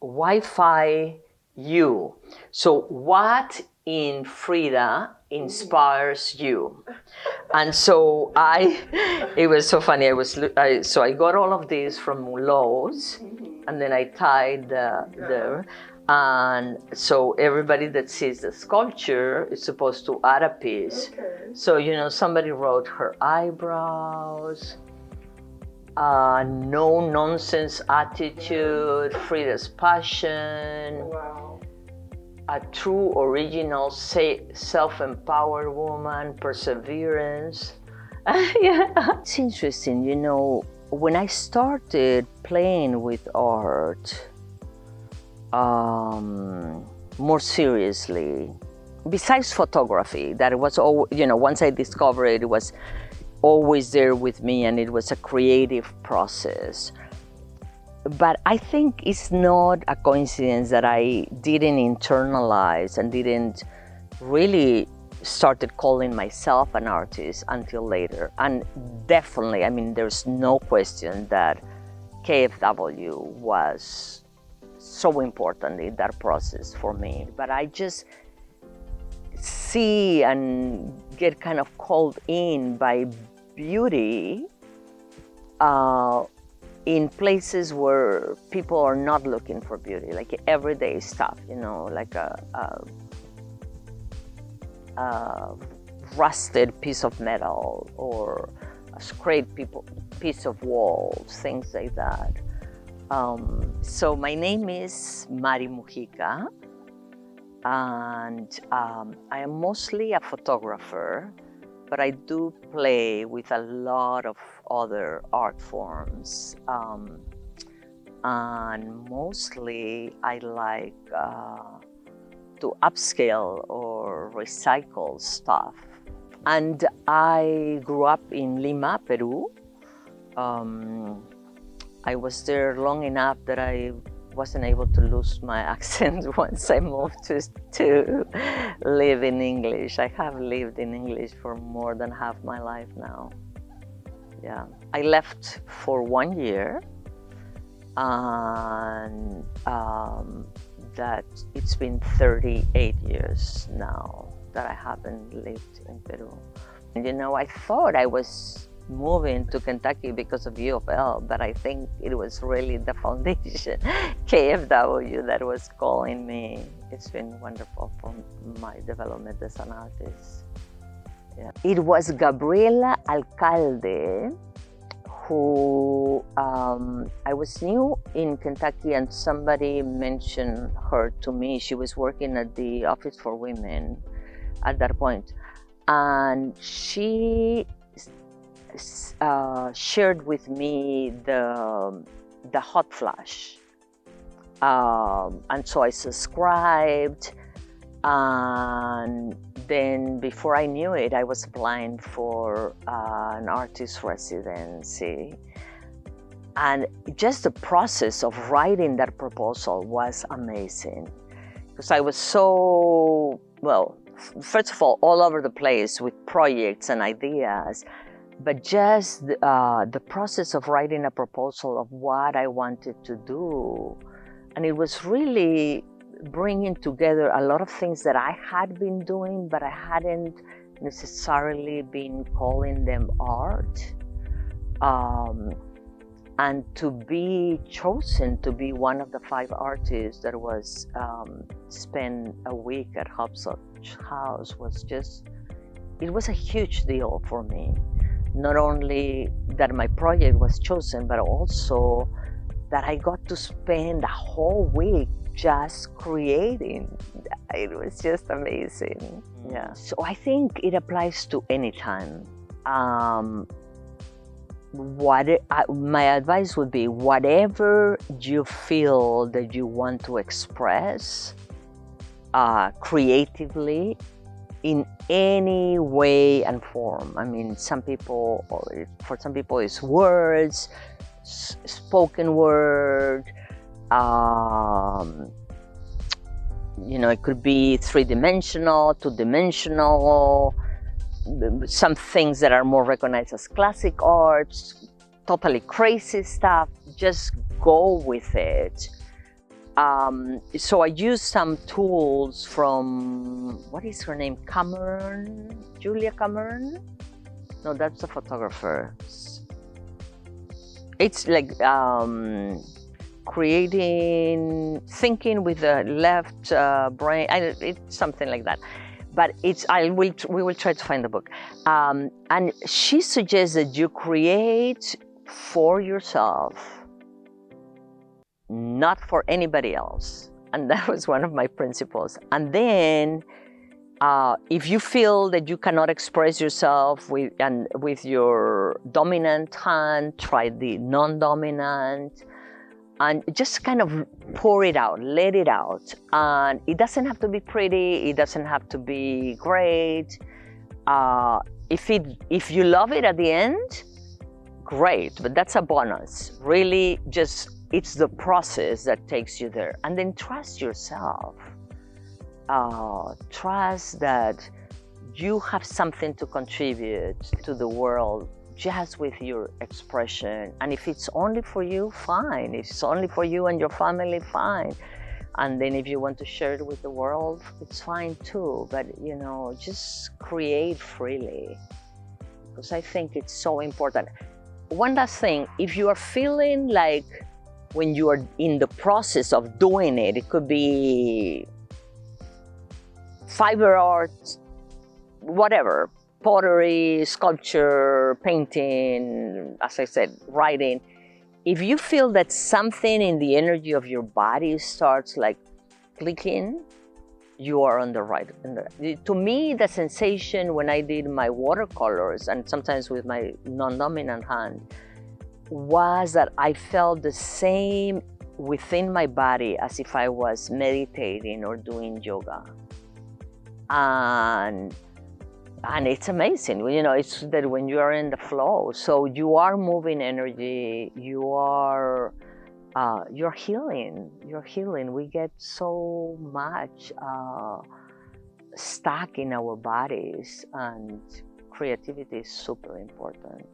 Wi-Fi you. So what in Frida inspires you? And so it was so funny. So I got all of these from Lowe's, and then I tied the, and so everybody that sees the sculpture is supposed to add a piece. Okay. So, somebody wrote her eyebrows, no nonsense attitude, Frida's passion. Wow. A true, original, self-empowered woman, perseverance. Yeah. It's interesting, when I started playing with art more seriously, besides photography, that it was all, once I discovered it, it was always there with me, and it was a creative process. But I think it's not a coincidence that I didn't internalize and didn't really started calling myself an artist until later. And definitely, there's no question that KFW was so important in that process for me. But I just see and get kind of called in by beauty in places where people are not looking for beauty, like everyday stuff, like a rusted piece of metal or a scraped piece of wall, things like that. So my name is Mari Mujica, and I am mostly a photographer, but I do play with a lot of other art forms. And mostly I like to upscale or recycle stuff. And I grew up in Lima, Peru. I was there long enough that I wasn't able to lose my accent once I moved to live in English. I have lived in English for more than half my life now. Yeah, I left for 1 year, and that it's been 38 years now that I haven't lived in Peru. I thought I was moving to Kentucky because of U of L, but I think it was really the foundation, KFW, that was calling me. It's been wonderful for my development as an artist. Yeah. It was Gabriela Alcalde, who I was new in Kentucky, and somebody mentioned her to me. She was working at the Office for Women at that point, and she shared with me the hot flash, and so I subscribed, and then before I knew it, I was applying for an artist residency. And just the process of writing that proposal was amazing, because I was so, well, first of all over the place with projects and ideas, but just the process of writing a proposal of what I wanted to do. And it was really bringing together a lot of things that I had been doing, but I hadn't necessarily been calling them art. And to be chosen to be one of the 5 artists that was spent a week at Hopscotch House was just, it was a huge deal for me. Not only that my project was chosen, but also that I got to spend a whole week just creating. It was just amazing. Yeah. So I think it applies to any time. My advice would be, whatever you feel that you want to express creatively, in any way and form. I mean, for some people it's words, spoken word, it could be 3-dimensional, 2-dimensional, some things that are more recognized as classic arts, totally crazy stuff. Just go with it. So I used some tools from, what is her name? Cameron? Julia Cameron? No, that's a photographer. It's like thinking with the left brain. It's something like that. But we will try to find the book. And she suggests that you create for yourself, not for anybody else. And that was one of my principles. And then if you feel that you cannot express yourself with your dominant hand, try the non-dominant, and just kind of pour it out, let it out. And it doesn't have to be pretty, it doesn't have to be great. If you love it at the end, great, but that's a bonus. Really, just it's the process that takes you there. And then trust yourself. Trust that you have something to contribute to the world just with your expression. And if it's only for you, fine. If it's only for you and your family, fine. And then if you want to share it with the world, it's fine too. But just create freely, because I think it's so important. One last thing, if you are feeling like when you are in the process of doing it, it could be fiber art, whatever, pottery, sculpture, painting, as I said, writing. If you feel that something in the energy of your body starts like clicking, you are on the right. To me, the sensation when I did my watercolors, and sometimes with my non-dominant hand, was that I felt the same within my body as if I was meditating or doing yoga. And it's amazing, it's that when you are in the flow, so you are moving energy, you're healing. We get so much stuck in our bodies, and creativity is super important.